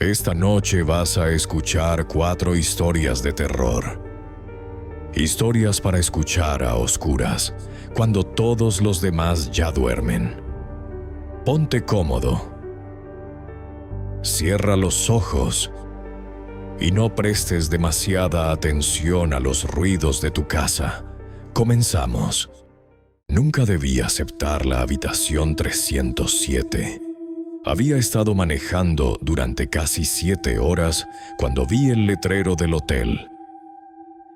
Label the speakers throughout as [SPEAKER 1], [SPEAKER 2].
[SPEAKER 1] Esta noche vas a escuchar 4 historias de terror. Historias para escuchar a oscuras, cuando todos los demás ya duermen. Ponte cómodo. Cierra los ojos y no prestes demasiada atención a los ruidos de tu casa. Comenzamos. Nunca debí aceptar la habitación 307. Había estado manejando durante casi 7 horas cuando vi el letrero del hotel.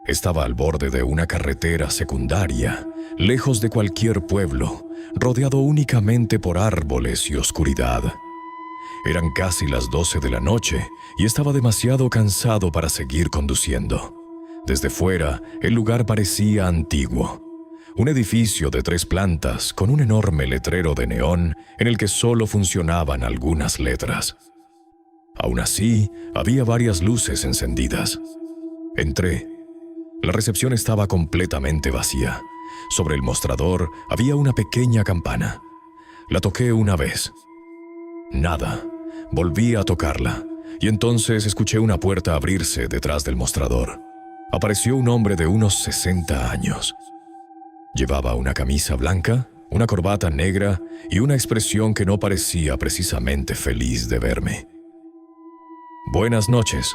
[SPEAKER 1] Estaba al borde de una carretera secundaria, lejos de cualquier pueblo, rodeado únicamente por árboles y oscuridad. Eran casi las 12 de la noche y estaba demasiado cansado para seguir conduciendo. Desde fuera, el lugar parecía antiguo. Un edificio de 3 plantas con un enorme letrero de neón en el que solo funcionaban algunas letras. Aún así, había varias luces encendidas. Entré. La recepción estaba completamente vacía. Sobre el mostrador había una pequeña campana. La toqué una vez. Nada. Volví a tocarla, y entonces escuché una puerta abrirse detrás del mostrador. Apareció un hombre de unos 60 años. Llevaba una camisa blanca, una corbata negra y una expresión que no parecía precisamente feliz de verme. «Buenas noches.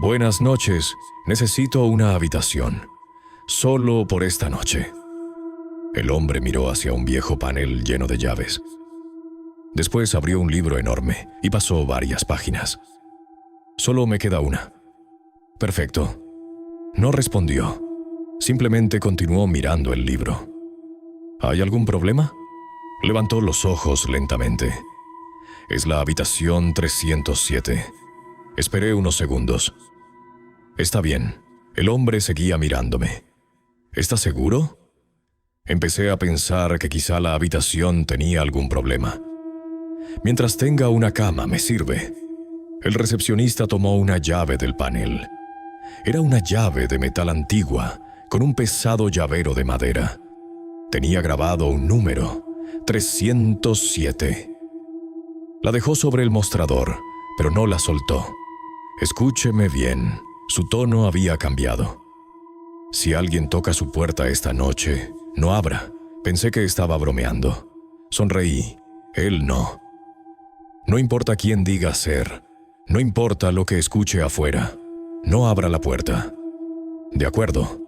[SPEAKER 1] Buenas noches. Necesito una habitación. Solo por esta noche». El hombre miró hacia un viejo panel lleno de llaves. Después abrió un libro enorme y pasó varias páginas. «Solo me queda una». «Perfecto». No respondió. Simplemente continuó mirando el libro. ¿Hay algún problema? Levantó los ojos lentamente. Es la habitación 307. Esperé unos segundos. Está bien. El hombre seguía mirándome. ¿Estás seguro? Empecé a pensar que quizá la habitación tenía algún problema. Mientras tenga una cama, me sirve. El recepcionista tomó una llave del panel. Era una llave de metal antigua, con un pesado llavero de madera. Tenía grabado un número, 307. La dejó sobre el mostrador, pero no la soltó. Escúcheme bien, su tono había cambiado. Si alguien toca su puerta esta noche, no abra. Pensé que estaba bromeando. Sonreí. Él no. No importa quién diga ser, no importa lo que escuche afuera, no abra la puerta. De acuerdo.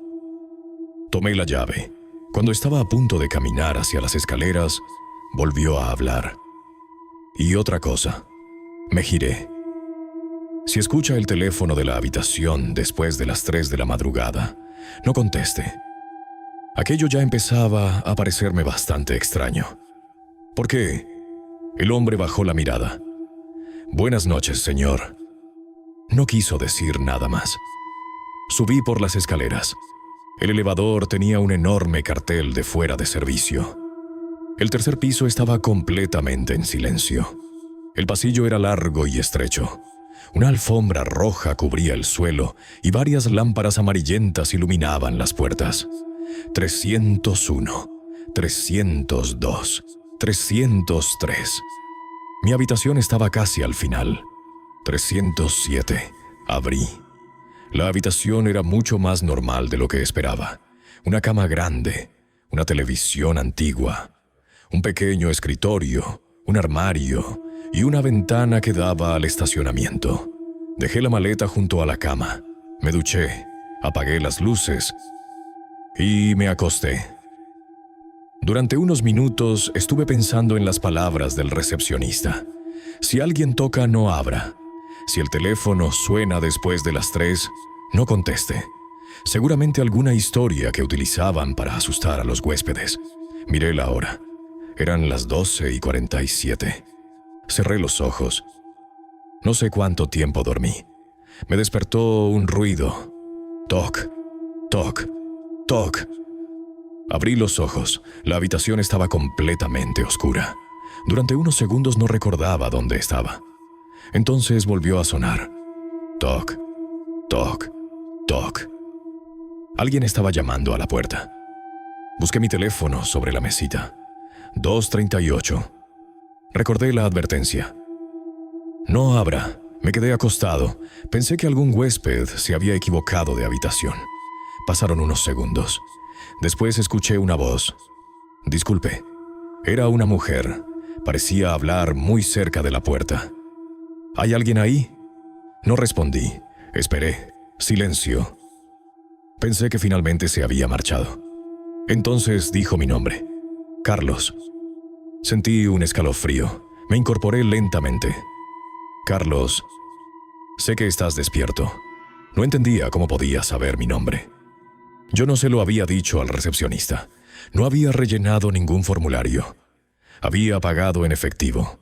[SPEAKER 1] Tomé la llave. Cuando estaba a punto de caminar hacia las escaleras, volvió a hablar. Y otra cosa. Me giré. Si escucha el teléfono de la habitación después de las 3 de la madrugada, no conteste. Aquello ya empezaba a parecerme bastante extraño. ¿Por qué? El hombre bajó la mirada. Buenas noches, señor. No quiso decir nada más. Subí por las escaleras. El elevador tenía un enorme cartel de fuera de servicio. El tercer piso estaba completamente en silencio. El pasillo era largo y estrecho. Una alfombra roja cubría el suelo y varias lámparas amarillentas iluminaban las puertas. 301, 302, 303. Mi habitación estaba casi al final. 307. Abrí. La habitación era mucho más normal de lo que esperaba. Una cama grande, una televisión antigua, un pequeño escritorio, un armario y una ventana que daba al estacionamiento. Dejé la maleta junto a la cama, me duché, apagué las luces y me acosté. Durante unos minutos estuve pensando en las palabras del recepcionista. Si alguien toca, no abra. Si el teléfono suena después de las 3, no conteste. Seguramente alguna historia que utilizaban para asustar a los huéspedes. Miré la hora. Eran las 12:47. Cerré los ojos. No sé cuánto tiempo dormí. Me despertó un ruido. Toc, toc, toc. Abrí los ojos. La habitación estaba completamente oscura. Durante unos segundos no recordaba dónde estaba. Entonces volvió a sonar. Toc, toc, toc. Alguien estaba llamando a la puerta. Busqué mi teléfono sobre la mesita. 2:38. Recordé la advertencia. No abra. Me quedé acostado. Pensé que algún huésped se había equivocado de habitación. Pasaron unos segundos. Después escuché una voz. Disculpe. Era una mujer. Parecía hablar muy cerca de la puerta. ¿Hay alguien ahí? No respondí. Esperé. Silencio. Pensé que finalmente se había marchado. Entonces dijo mi nombre. Carlos. Sentí un escalofrío. Me incorporé lentamente. Carlos, sé que estás despierto. No entendía cómo podía saber mi nombre. Yo no se lo había dicho al recepcionista. No había rellenado ningún formulario. Había pagado en efectivo.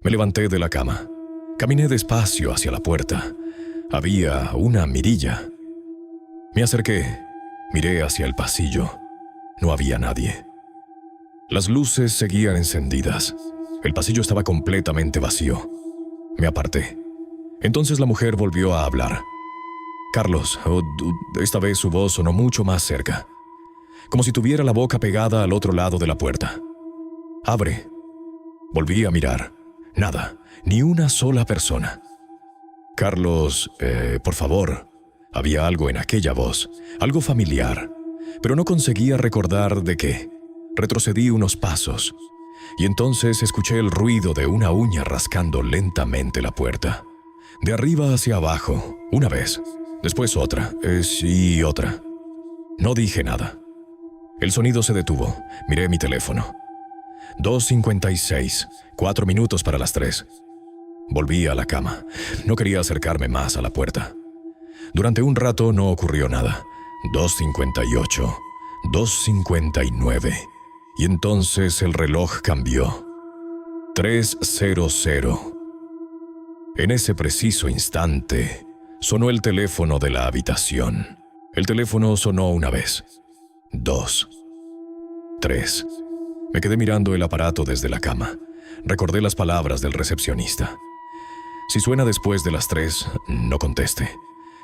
[SPEAKER 1] Me levanté de la cama. Caminé despacio hacia la puerta. Había una mirilla. Me acerqué. Miré hacia el pasillo. No había nadie. Las luces seguían encendidas. El pasillo estaba completamente vacío. Me aparté. Entonces la mujer volvió a hablar. Carlos, esta vez su voz sonó mucho más cerca, como si tuviera la boca pegada al otro lado de la puerta. Abre. Volví a mirar. Nada, ni una sola persona. Carlos, por favor. Había algo en aquella voz, algo familiar, pero no conseguía recordar de qué. Retrocedí unos pasos, y entonces escuché el ruido de una uña rascando lentamente la puerta. De arriba hacia abajo, una vez, después otra, y otra. No dije nada. El sonido se detuvo. Miré mi teléfono. 2:56, 4 minutos para las 3. Volví a la cama. No quería acercarme más a la puerta. Durante un rato no ocurrió nada. 2:58, 2:59. Y entonces el reloj cambió. 3:00. En ese preciso instante, sonó el teléfono de la habitación. El teléfono sonó una vez, 2, 3. Me quedé mirando el aparato desde la cama. Recordé las palabras del recepcionista. Si suena después de las 3, no conteste.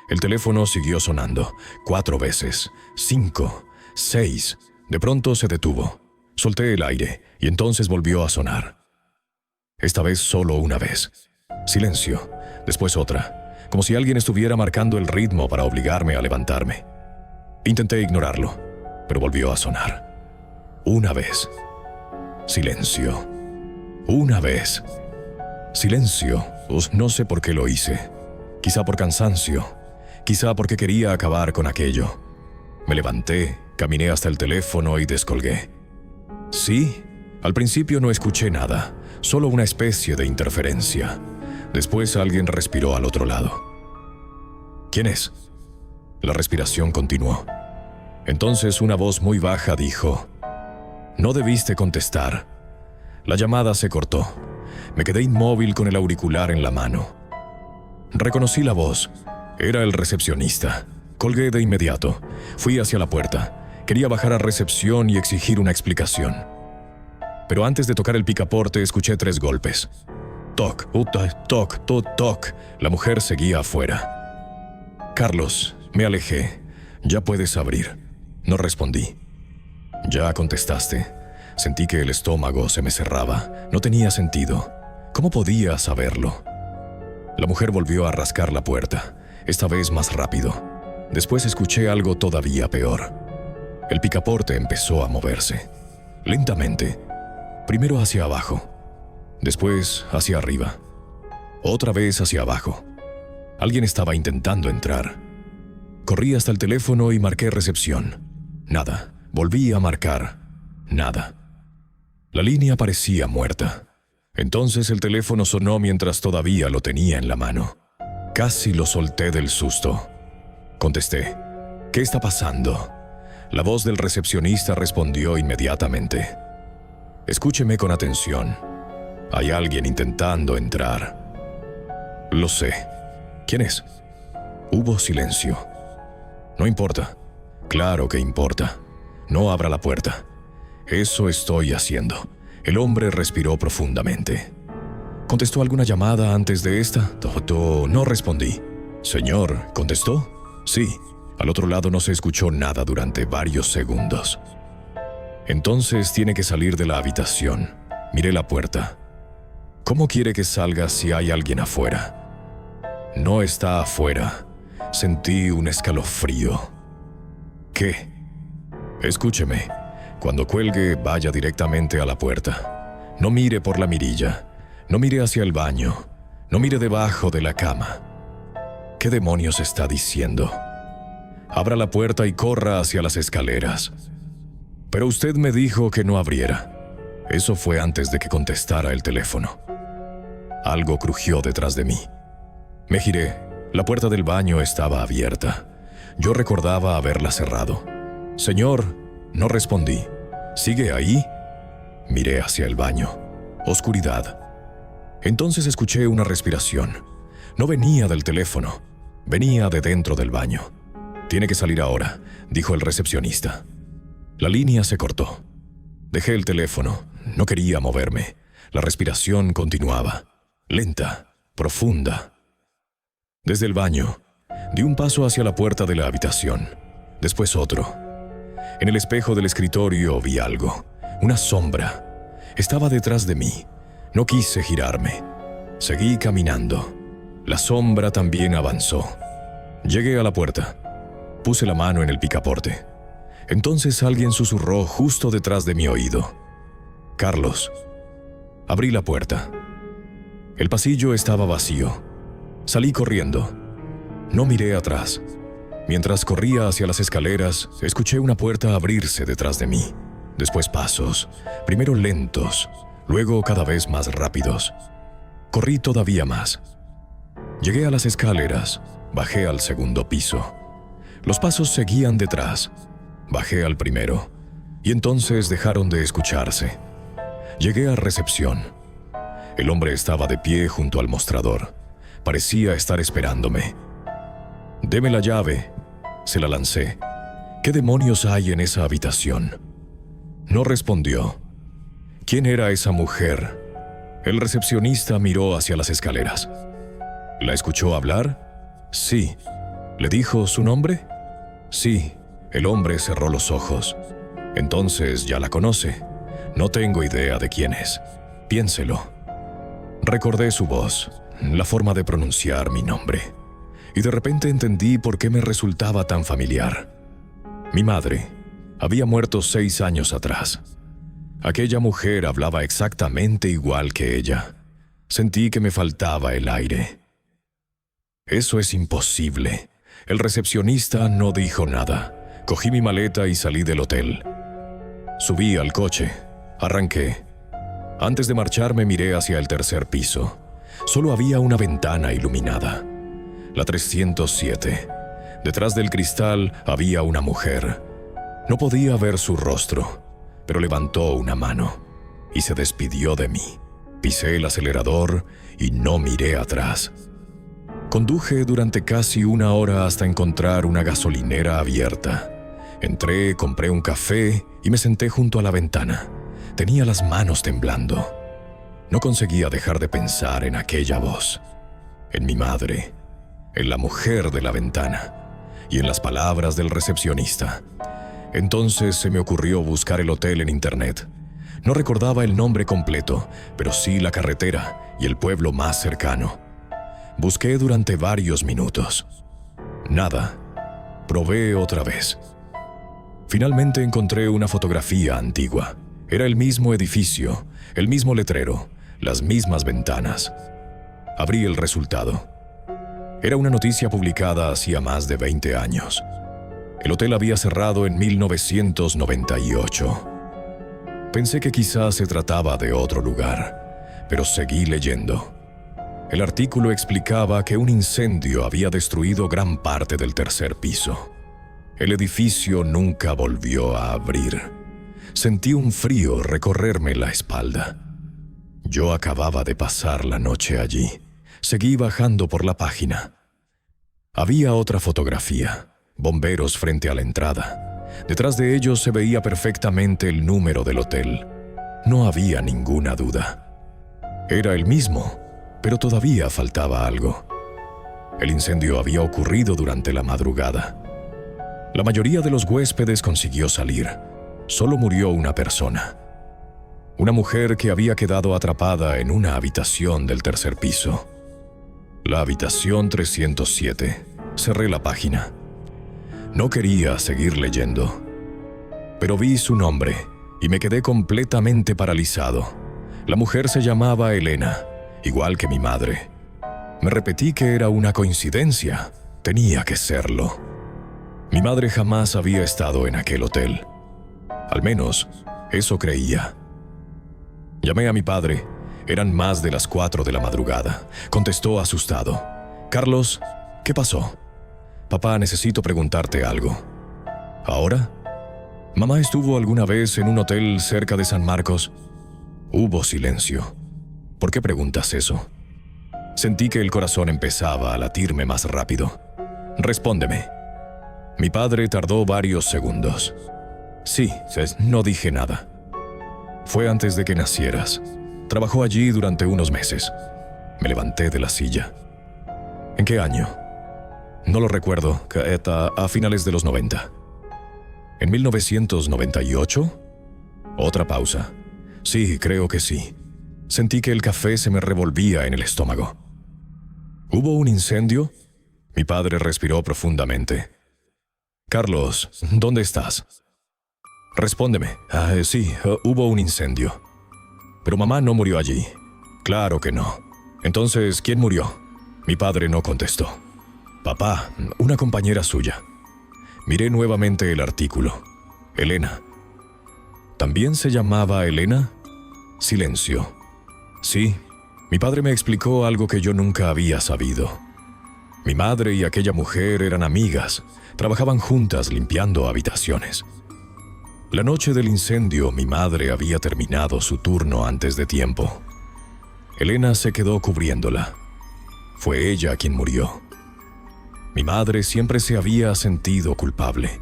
[SPEAKER 1] El teléfono siguió sonando, 4 veces, 5, 6. De pronto se detuvo. Solté el aire y entonces volvió a sonar. Esta vez solo una vez. Silencio, después otra, como si alguien estuviera marcando el ritmo para obligarme a levantarme. Intenté ignorarlo, pero volvió a sonar. Una vez. Silencio. Una vez. Silencio. No sé por qué lo hice. Quizá por cansancio. Quizá porque quería acabar con aquello. Me levanté, caminé hasta el teléfono y descolgué. Sí, al principio no escuché nada, solo una especie de interferencia. Después alguien respiró al otro lado. ¿Quién es? La respiración continuó. Entonces una voz muy baja dijo: «No debiste contestar». La llamada se cortó. Me quedé inmóvil con el auricular en la mano. Reconocí la voz. Era el recepcionista. Colgué de inmediato. Fui hacia la puerta. Quería bajar a recepción y exigir una explicación. Pero antes de tocar el picaporte escuché 3 golpes. Toc, toc, toc, toc. La mujer seguía afuera. Carlos, me alejé. Ya puedes abrir. No respondí. Ya contestaste. Sentí que el estómago se me cerraba. No tenía sentido. ¿Cómo podía saberlo? La mujer volvió a rascar la puerta, esta vez más rápido. Después escuché algo todavía peor. El picaporte empezó a moverse. Lentamente. Primero hacia abajo. Después hacia arriba. Otra vez hacia abajo. Alguien estaba intentando entrar. Corrí hasta el teléfono y marqué recepción. Nada. Volví a marcar. Nada. La línea parecía muerta. Entonces el teléfono sonó mientras todavía lo tenía en la mano. Casi lo solté del susto. Contesté. ¿Qué está pasando? La voz del recepcionista respondió inmediatamente. Escúcheme con atención. Hay alguien intentando entrar. Lo sé. ¿Quién es? Hubo silencio. No importa. Claro que importa. No abra la puerta. Eso estoy haciendo. El hombre respiró profundamente. ¿Contestó alguna llamada antes de esta? No respondí. Señor, ¿contestó? Sí. Al otro lado no se escuchó nada durante varios segundos. Entonces tiene que salir de la habitación. Miré la puerta. ¿Cómo quiere que salga si hay alguien afuera? no está afuera, sentí un escalofrío. ¿Qué? Escúcheme. Cuando cuelgue, vaya directamente a la puerta. No mire por la mirilla. No mire hacia el baño. No mire debajo de la cama. ¿Qué demonios está diciendo? Abra la puerta y corra hacia las escaleras. Pero usted me dijo que no abriera. Eso fue antes de que contestara el teléfono. Algo crujió detrás de mí. Me giré. La puerta del baño estaba abierta. Yo recordaba haberla cerrado. Señor, no respondí. ¿Sigue ahí? Miré hacia el baño. Oscuridad. Entonces escuché una respiración. No venía del teléfono. Venía de dentro del baño. «Tiene que salir ahora», dijo el recepcionista. La línea se cortó. Dejé el teléfono. No quería moverme. La respiración continuaba. Lenta, profunda. Desde el baño, di un paso hacia la puerta de la habitación. Después otro. En el espejo del escritorio vi algo. Una sombra. Estaba detrás de mí. No quise girarme. Seguí caminando. La sombra también avanzó. Llegué a la puerta. Puse la mano en el picaporte. Entonces alguien susurró justo detrás de mi oído. «Carlos». Abrí la puerta. El pasillo estaba vacío. Salí corriendo. No miré atrás. Mientras corría hacia las escaleras, escuché una puerta abrirse detrás de mí. Después pasos, primero lentos, luego cada vez más rápidos. Corrí todavía más. Llegué a las escaleras, bajé al segundo piso. Los pasos seguían detrás. Bajé al primero, y entonces dejaron de escucharse. Llegué a recepción. El hombre estaba de pie junto al mostrador. Parecía estar esperándome. «Deme la llave», se la lancé. «¿Qué demonios hay en esa habitación?» No respondió. ¿Quién era esa mujer? El recepcionista miró hacia las escaleras. ¿La escuchó hablar? Sí. ¿Le dijo su nombre? Sí. El hombre cerró los ojos. Entonces ya la conoce. No tengo idea de quién es. Piénselo. Recordé su voz, la forma de pronunciar mi nombre. Y de repente entendí por qué me resultaba tan familiar. Mi madre había muerto 6 años atrás. Aquella mujer hablaba exactamente igual que ella. Sentí que me faltaba el aire. «Eso es imposible». El recepcionista no dijo nada. Cogí mi maleta y salí del hotel. Subí al coche. Arranqué. Antes de marcharme miré hacia el tercer piso. Solo había una ventana iluminada. La 307. Detrás del cristal había una mujer. No podía ver su rostro, pero levantó una mano y se despidió de mí. Pisé el acelerador y no miré atrás. Conduje durante casi 1 hora hasta encontrar una gasolinera abierta. Entré, compré un café y me senté junto a la ventana. Tenía las manos temblando. No conseguía dejar de pensar en aquella voz, en mi madre, en la mujer de la ventana y en las palabras del recepcionista. Entonces se me ocurrió buscar el hotel en internet. No recordaba el nombre completo, pero sí la carretera y el pueblo más cercano. Busqué durante varios minutos. Nada. Probé otra vez. Finalmente encontré una fotografía antigua. Era el mismo edificio, el mismo letrero, las mismas ventanas. Abrí el resultado. Era una noticia publicada hacía más de 20 años. El hotel había cerrado en 1998. Pensé que quizás se trataba de otro lugar, pero seguí leyendo. El artículo explicaba que un incendio había destruido gran parte del tercer piso. El edificio nunca volvió a abrir. Sentí un frío recorrerme la espalda. Yo acababa de pasar la noche allí. Seguí bajando por la página. Había otra fotografía. Bomberos frente a la entrada. Detrás de ellos se veía perfectamente el número del hotel. No había ninguna duda. Era el mismo, pero todavía faltaba algo. El incendio había ocurrido durante la madrugada. La mayoría de los huéspedes consiguió salir. Solo murió una persona. Una mujer que había quedado atrapada en una habitación del tercer piso. La habitación 307. Cerré la página. No quería seguir leyendo, pero vi su nombre y me quedé completamente paralizado. La mujer se llamaba Elena, igual que mi madre. Me repetí que era una coincidencia. Tenía que serlo. Mi madre jamás había estado en aquel hotel. Al menos, eso creía. Llamé a mi padre. Eran más de las 4 de la madrugada. Contestó asustado. «Carlos, ¿qué pasó?» «Papá, necesito preguntarte algo». «¿Ahora?» «¿Mamá estuvo alguna vez en un hotel cerca de San Marcos?» Hubo silencio. «¿Por qué preguntas eso?» Sentí que el corazón empezaba a latirme más rápido. «Respóndeme». Mi padre tardó varios segundos. «Sí, no dije nada. Fue antes de que nacieras. Trabajó allí durante unos meses». Me levanté de la silla. «¿En qué año?» «No lo recuerdo, a finales de los 90. ¿En 1998? Otra pausa. «Sí, creo que sí». Sentí que el café se me revolvía en el estómago. ¿Hubo un incendio? Mi padre respiró profundamente. «Carlos, ¿dónde estás?» «Respóndeme». Sí, hubo un incendio. «Pero mamá no murió allí». «Claro que no». «Entonces, ¿quién murió?» Mi padre no contestó. «Papá, una compañera suya». Miré nuevamente el artículo. «Elena». ¿También se llamaba Elena?» Silencio. «Sí». Mi padre me explicó algo que yo nunca había sabido. Mi madre y aquella mujer eran amigas. Trabajaban juntas limpiando habitaciones. La noche del incendio, mi madre había terminado su turno antes de tiempo. Elena se quedó cubriéndola. Fue ella quien murió. Mi madre siempre se había sentido culpable.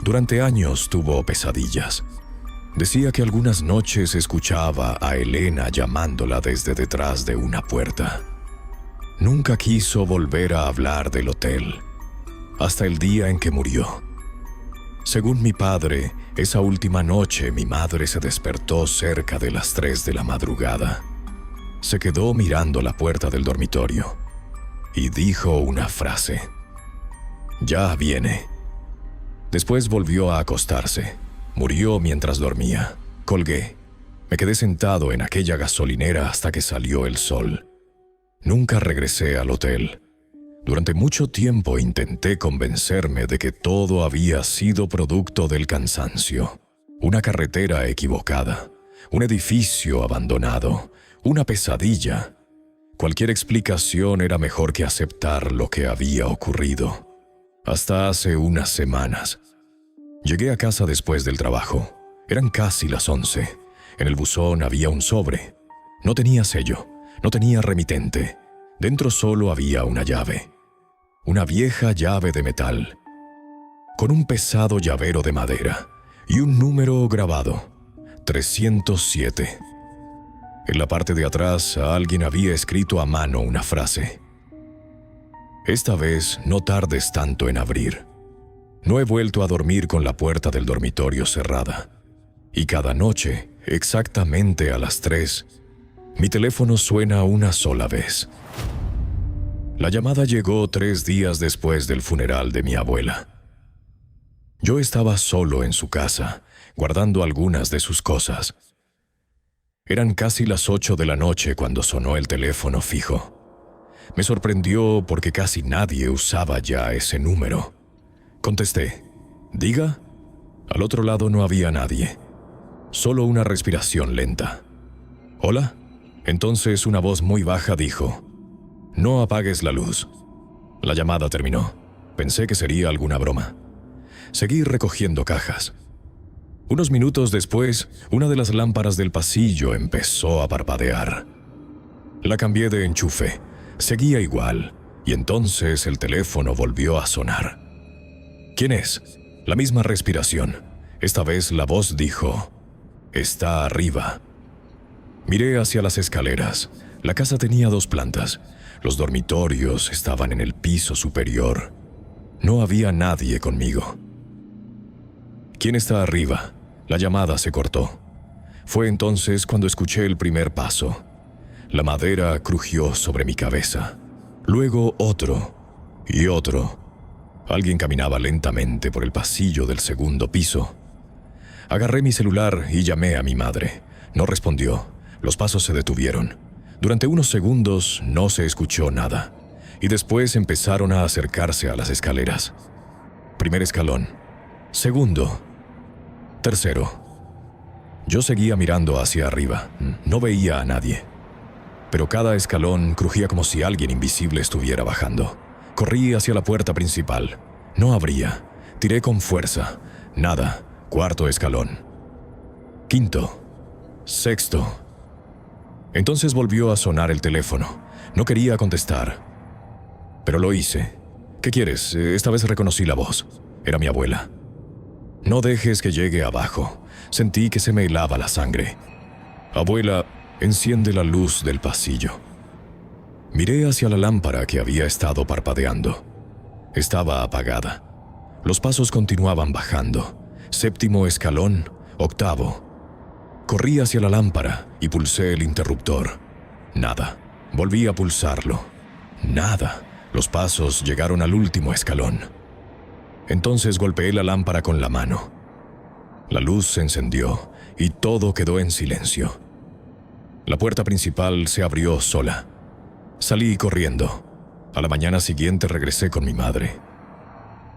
[SPEAKER 1] Durante años tuvo pesadillas. Decía que algunas noches escuchaba a Elena llamándola desde detrás de una puerta. Nunca quiso volver a hablar del hotel, hasta el día en que murió. Según mi padre, esa última noche mi madre se despertó cerca de las 3 de la madrugada. Se quedó mirando la puerta del dormitorio y dijo una frase. «Ya viene». Después volvió a acostarse. Murió mientras dormía. Colgué. Me quedé sentado en aquella gasolinera hasta que salió el sol. Nunca regresé al hotel. Durante mucho tiempo intenté convencerme de que todo había sido producto del cansancio. Una carretera equivocada, un edificio abandonado, una pesadilla. Cualquier explicación era mejor que aceptar lo que había ocurrido. Hasta hace unas semanas. Llegué a casa después del trabajo. Eran casi las 11. En el buzón había un sobre. No tenía sello, no tenía remitente. Dentro solo había una llave. Una vieja llave de metal, con un pesado llavero de madera y un número grabado, 307. En la parte de atrás alguien había escrito a mano una frase. «Esta vez no tardes tanto en abrir. No he vuelto a dormir con la puerta del dormitorio cerrada. Y cada noche, exactamente a las 3, mi teléfono suena una sola vez». La llamada llegó 3 días después del funeral de mi abuela. Yo estaba solo en su casa, guardando algunas de sus cosas. Eran casi las 8 de la noche cuando sonó el teléfono fijo. Me sorprendió porque casi nadie usaba ya ese número. Contesté. «¿Diga?» Al otro lado no había nadie. Solo una respiración lenta. «¿Hola?» Entonces una voz muy baja dijo: «No apagues la luz». La llamada terminó. Pensé que sería alguna broma. Seguí recogiendo cajas. Unos minutos después, una de las lámparas del pasillo empezó a parpadear. La cambié de enchufe. Seguía igual, y entonces el teléfono volvió a sonar. «¿Quién es?» La misma respiración. Esta vez la voz dijo: «Está arriba». Miré hacia las escaleras. La casa tenía 2 plantas. Los dormitorios estaban en el piso superior. No había nadie conmigo. «¿Quién está arriba?» La llamada se cortó. Fue entonces cuando escuché el primer paso. La madera crujió sobre mi cabeza. Luego otro y otro. Alguien caminaba lentamente por el pasillo del segundo piso. Agarré mi celular y llamé a mi madre. No respondió. Los pasos se detuvieron. Durante unos segundos no se escuchó nada. Y después empezaron a acercarse a las escaleras. Primer escalón. Segundo. Tercero. Yo seguía mirando hacia arriba. No veía a nadie. Pero cada escalón crujía como si alguien invisible estuviera bajando. Corrí hacia la puerta principal. No abría. Tiré con fuerza. Nada. Cuarto escalón. Quinto. Sexto. Entonces volvió a sonar el teléfono. No quería contestar. Pero lo hice. ¿Qué quieres? Esta vez reconocí la voz. Era mi abuela. No dejes que llegue abajo. Sentí que se me helaba la sangre. Abuela, enciende la luz del pasillo. Miré hacia la lámpara que había estado parpadeando. Estaba apagada. Los pasos continuaban bajando. Séptimo escalón, octavo. Corrí hacia la lámpara y pulsé el interruptor. Nada. Volví a pulsarlo. Nada. Los pasos llegaron al último escalón. Entonces golpeé la lámpara con la mano. La luz se encendió y todo quedó en silencio. La puerta principal se abrió sola. Salí corriendo. A la mañana siguiente regresé con mi madre.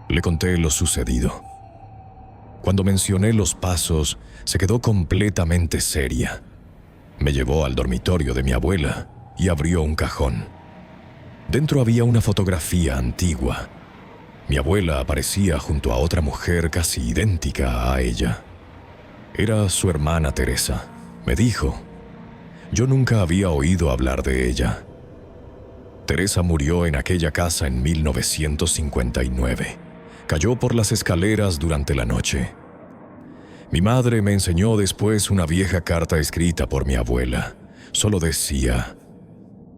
[SPEAKER 1] Le conté lo sucedido. Cuando mencioné los pasos, se quedó completamente seria. Me llevó al dormitorio de mi abuela y abrió un cajón. Dentro había una fotografía antigua. Mi abuela aparecía junto a otra mujer casi idéntica a ella. Era su hermana Teresa, me dijo. Yo nunca había oído hablar de ella. Teresa murió en aquella casa en 1959. Cayó por las escaleras durante la noche. Mi madre me enseñó después una vieja carta escrita por mi abuela. Solo decía: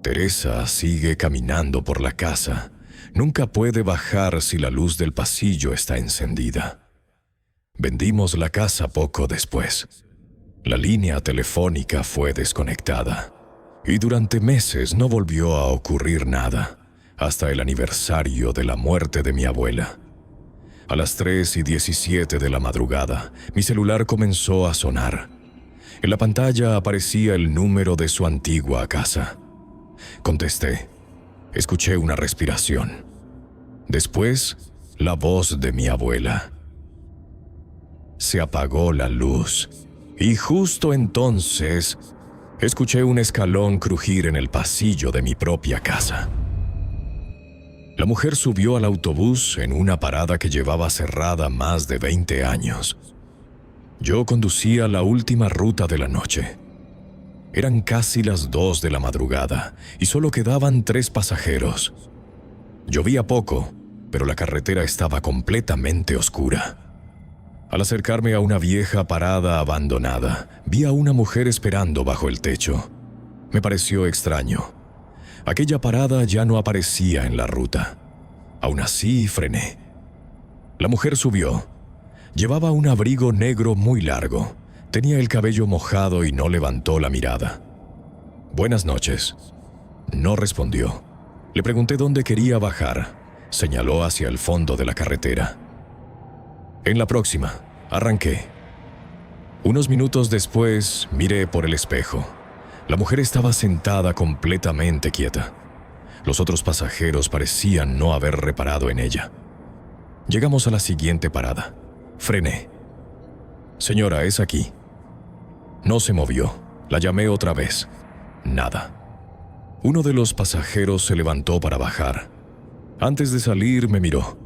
[SPEAKER 1] Teresa sigue caminando por la casa. Nunca puede bajar si la luz del pasillo está encendida. Vendimos la casa poco después. La línea telefónica fue desconectada. Y durante meses no volvió a ocurrir nada, hasta el aniversario de la muerte de mi abuela. A las 3:17 de la madrugada, mi celular comenzó a sonar. En la pantalla aparecía el número de su antigua casa. Contesté. Escuché una respiración. Después, la voz de mi abuela. Se apagó la luz, y justo entonces escuché un escalón crujir en el pasillo de mi propia casa. La mujer subió al autobús en una parada que llevaba cerrada más de 20 años. Yo conducía la última ruta de la noche. Eran casi las 2 de la madrugada y solo quedaban 3 pasajeros. Llovía poco, pero la carretera estaba completamente oscura. Al acercarme a una vieja parada abandonada, vi a una mujer esperando bajo el techo. Me pareció extraño. Aquella parada ya no aparecía en la ruta. Aún así, frené. La mujer subió. Llevaba un abrigo negro muy largo. Tenía el cabello mojado y no levantó la mirada. «Buenas noches». No respondió. Le pregunté dónde quería bajar. Señaló hacia el fondo de la carretera. «En la próxima». Arranqué. Unos minutos después, miré por el espejo. La mujer estaba sentada completamente quieta. Los otros pasajeros parecían no haber reparado en ella. Llegamos a la siguiente parada. Frené. «Señora, es aquí». No se movió. La llamé otra vez. Nada. Uno de los pasajeros se levantó para bajar. Antes de salir me miró.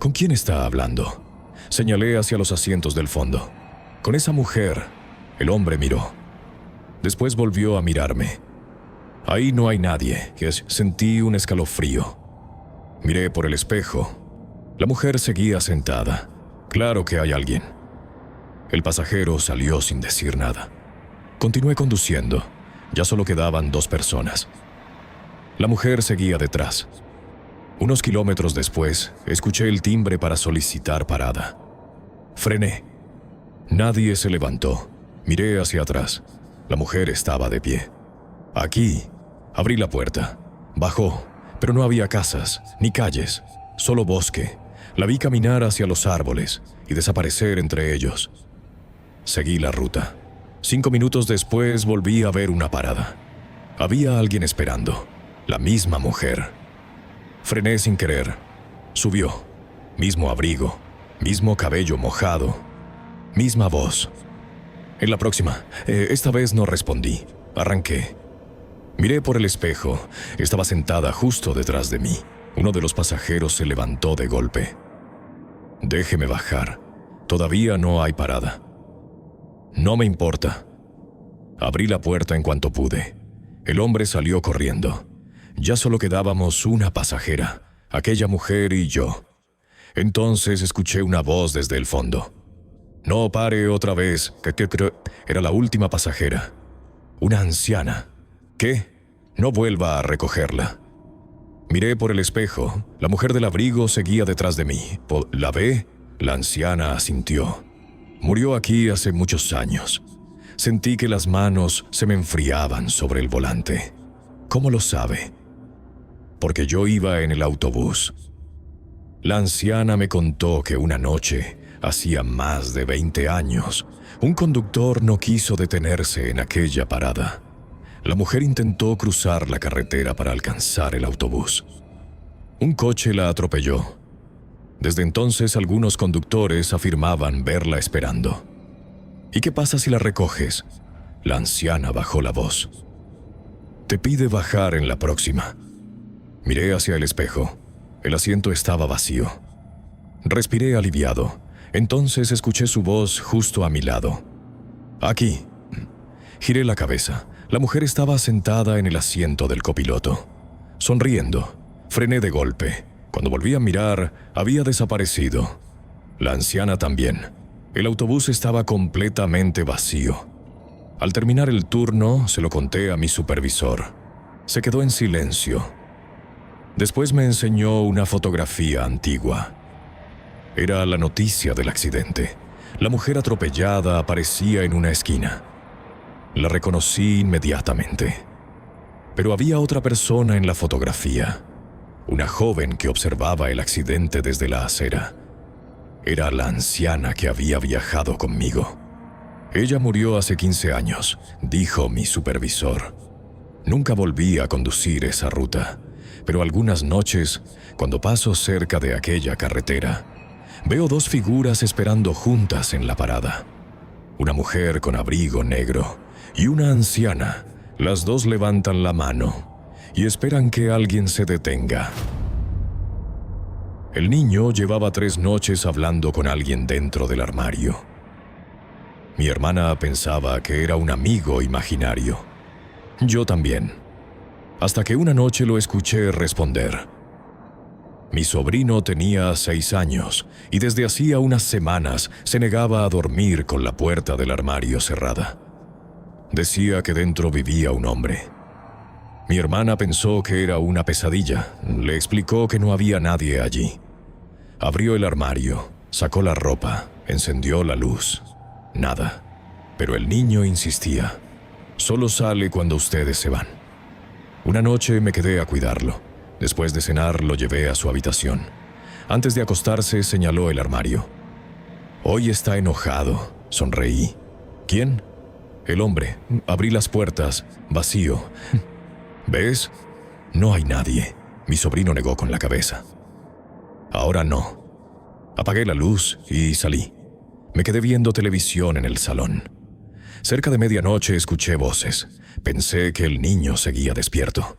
[SPEAKER 1] «¿Con quién está hablando?» Señalé hacia los asientos del fondo. «Con esa mujer». El hombre miró. Después volvió a mirarme. «Ahí no hay nadie», sentí un escalofrío. Miré por el espejo. La mujer seguía sentada. «Claro que hay alguien». El pasajero salió sin decir nada. Continué conduciendo. Ya solo quedaban 2 personas. La mujer seguía detrás. Unos kilómetros después, escuché el timbre para solicitar parada. Frené. Nadie se levantó. Miré hacia atrás. La mujer estaba de pie. «Aquí». Abrí la puerta. Bajó, Pero no había casas, ni calles, solo bosque. La vi caminar hacia los árboles y desaparecer entre ellos. Seguí la ruta. 5 minutos después volví a ver una parada. Había alguien esperando, la misma mujer. Frené sin querer. Subió. Mismo abrigo, mismo cabello mojado, misma voz. En la próxima, esta vez no respondí. Arranqué. Miré por el espejo. Estaba sentada justo detrás de mí. Uno de los pasajeros se levantó de golpe. Déjeme bajar. Todavía no hay parada. No me importa. Abrí la puerta en cuanto pude. El hombre salió corriendo. Ya solo quedábamos una pasajera, aquella mujer y yo. Entonces escuché una voz desde el fondo. No pare otra vez, que era la última pasajera. Una anciana. ¿Qué? No vuelva a recogerla. Miré por el espejo. La mujer del abrigo seguía detrás de mí. ¿La ve? La anciana asintió. Murió aquí hace muchos años. Sentí que las manos se me enfriaban sobre el volante. ¿Cómo lo sabe? Porque yo iba en el autobús. La anciana me contó que una noche, hacía más de 20 años, un conductor no quiso detenerse en aquella parada. La mujer intentó cruzar la carretera para alcanzar el autobús. Un coche la atropelló. Desde entonces algunos conductores afirmaban verla esperando. ¿Y qué pasa si la recoges? La anciana bajó la voz. Te pide bajar en la próxima. Miré hacia el espejo. El asiento estaba vacío. Respiré aliviado. Entonces escuché su voz justo a mi lado. Aquí. Giré la cabeza. La mujer estaba sentada en el asiento del copiloto, sonriendo. Frené de golpe. Cuando volví a mirar, había desaparecido. La anciana también. El autobús estaba completamente vacío. Al terminar el turno, se lo conté a mi supervisor. Se quedó en silencio. Después me enseñó una fotografía antigua. Era la noticia del accidente. La mujer atropellada aparecía en una esquina. La reconocí inmediatamente. Pero había otra persona en la fotografía. Una joven que observaba el accidente desde la acera. Era la anciana que había viajado conmigo. Ella murió hace 15 años, dijo mi supervisor. Nunca volví a conducir esa ruta, pero algunas noches, cuando paso cerca de aquella carretera, veo 2 figuras esperando juntas en la parada. Una mujer con abrigo negro y una anciana. Las 2 levantan la mano y esperan que alguien se detenga. El niño llevaba 3 noches hablando con alguien dentro del armario. Mi hermana pensaba que era un amigo imaginario. Yo también. Hasta que una noche lo escuché responder. Mi sobrino tenía 6 años y desde hacía unas semanas se negaba a dormir con la puerta del armario cerrada. Decía que dentro vivía un hombre. Mi hermana pensó que era una pesadilla. Le explicó que no había nadie allí. Abrió el armario, sacó la ropa, encendió la luz. Nada. Pero el niño insistía. Solo sale cuando ustedes se van. Una noche me quedé a cuidarlo. Después de cenar lo llevé a su habitación. Antes de acostarse señaló el armario. Hoy está enojado, sonreí. ¿Quién? El hombre. Abrí las puertas, vacío. ¿Ves? No hay nadie. Mi sobrino negó con la cabeza. Ahora no. Apagué la luz y salí. Me quedé viendo televisión en el salón. Cerca de medianoche escuché voces. Pensé que el niño seguía despierto.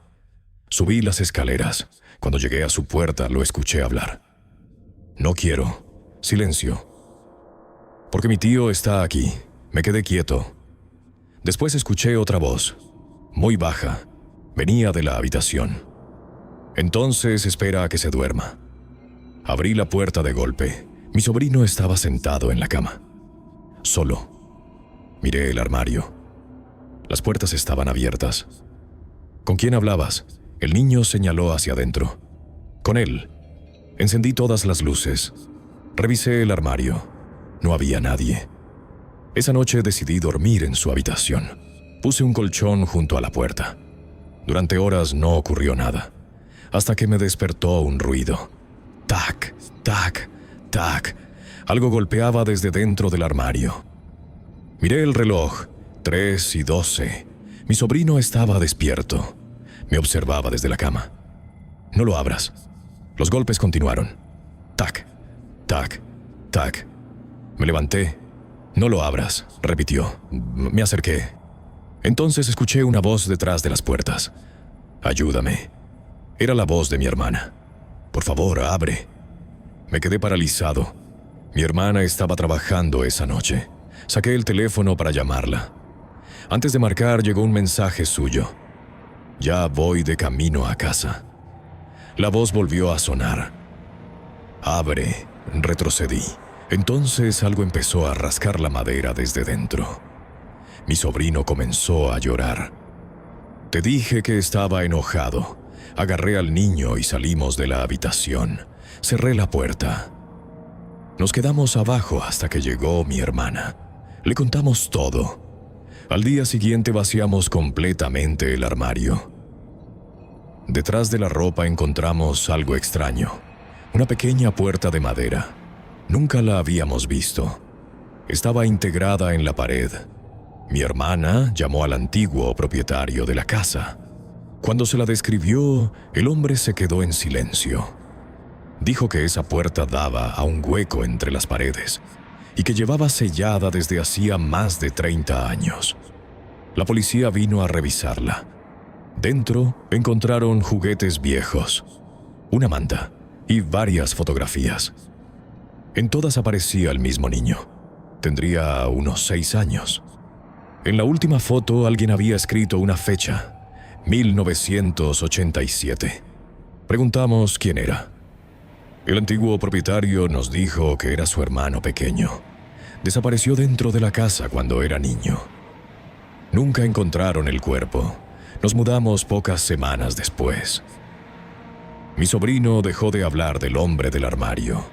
[SPEAKER 1] Subí las escaleras. Cuando llegué a su puerta lo escuché hablar. No quiero. Silencio. Porque mi tío está aquí. Me quedé quieto. Después escuché otra voz, muy baja. Venía de la habitación. Entonces espera a que se duerma. Abrí la puerta de golpe. Mi sobrino estaba sentado en la cama. Solo. Miré el armario. Las puertas estaban abiertas. ¿Con quién hablabas? El niño señaló hacia adentro. Con él. Encendí todas las luces. Revisé el armario. No había nadie. Esa noche decidí dormir en su habitación. Puse un colchón junto a la puerta. Durante horas no ocurrió nada. hasta que me despertó un ruido. Tac, tac, tac. Algo golpeaba desde dentro del armario. Miré el reloj, 3:12. Mi sobrino estaba despierto. Me observaba desde la cama. No lo abras. Los golpes continuaron. Tac, tac, tac. Me levanté. No lo abras, repitió. Me acerqué. Entonces escuché una voz detrás de las puertas. Ayúdame. Era la voz de mi hermana. Por favor, abre. Me quedé paralizado. Mi hermana estaba trabajando esa noche. Saqué el teléfono para llamarla. Antes de marcar llegó un mensaje suyo. Ya voy de camino a casa. La voz volvió a sonar. Abre, retrocedí. Entonces algo empezó a rascar la madera desde dentro. Mi sobrino comenzó a llorar. Te dije que estaba enojado. Agarré al niño y salimos de la habitación. Cerré la puerta. Nos quedamos abajo hasta que llegó mi hermana. Le contamos todo. Al día siguiente vaciamos completamente el armario. Detrás de la ropa encontramos algo extraño. Una pequeña puerta de madera. Nunca la habíamos visto. Estaba integrada en la pared. Mi hermana llamó al antiguo propietario de la casa. Cuando se la describió, el hombre se quedó en silencio. Dijo que esa puerta daba a un hueco entre las paredes y que llevaba sellada desde hacía más de 30 años. La policía vino a revisarla. Dentro encontraron juguetes viejos, una manta y varias fotografías. En todas aparecía el mismo niño. Tendría unos 6 años. En la última foto alguien había escrito una fecha, 1987. Preguntamos quién era. El antiguo propietario nos dijo que era su hermano pequeño. Desapareció dentro de la casa cuando era niño. Nunca encontraron el cuerpo. Nos mudamos pocas semanas después. Mi sobrino dejó de hablar del hombre del armario.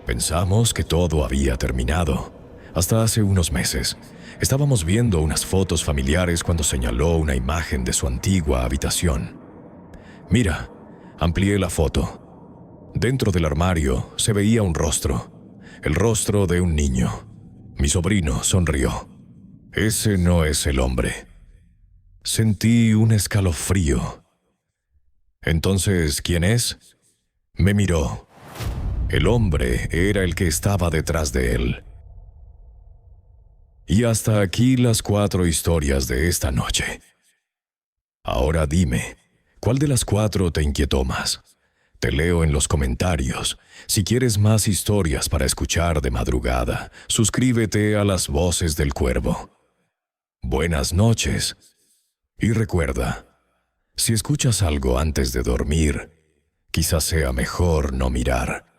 [SPEAKER 1] Pensamos que todo había terminado. Hasta hace unos meses, estábamos viendo unas fotos familiares cuando señaló una imagen de su antigua habitación. Mira, amplié la foto. Dentro del armario se veía un rostro, el rostro de un niño. Mi sobrino sonrió. Ese no es el hombre. Sentí un escalofrío. Entonces, ¿quién es? Me miró. El hombre era el que estaba detrás de él. Y hasta aquí las 4 historias de esta noche. Ahora dime, ¿cuál de las 4 te inquietó más? Te leo en los comentarios. Si quieres más historias para escuchar de madrugada, suscríbete a Las Voces del Cuervo. Buenas noches. Y recuerda, si escuchas algo antes de dormir, quizás sea mejor no mirar.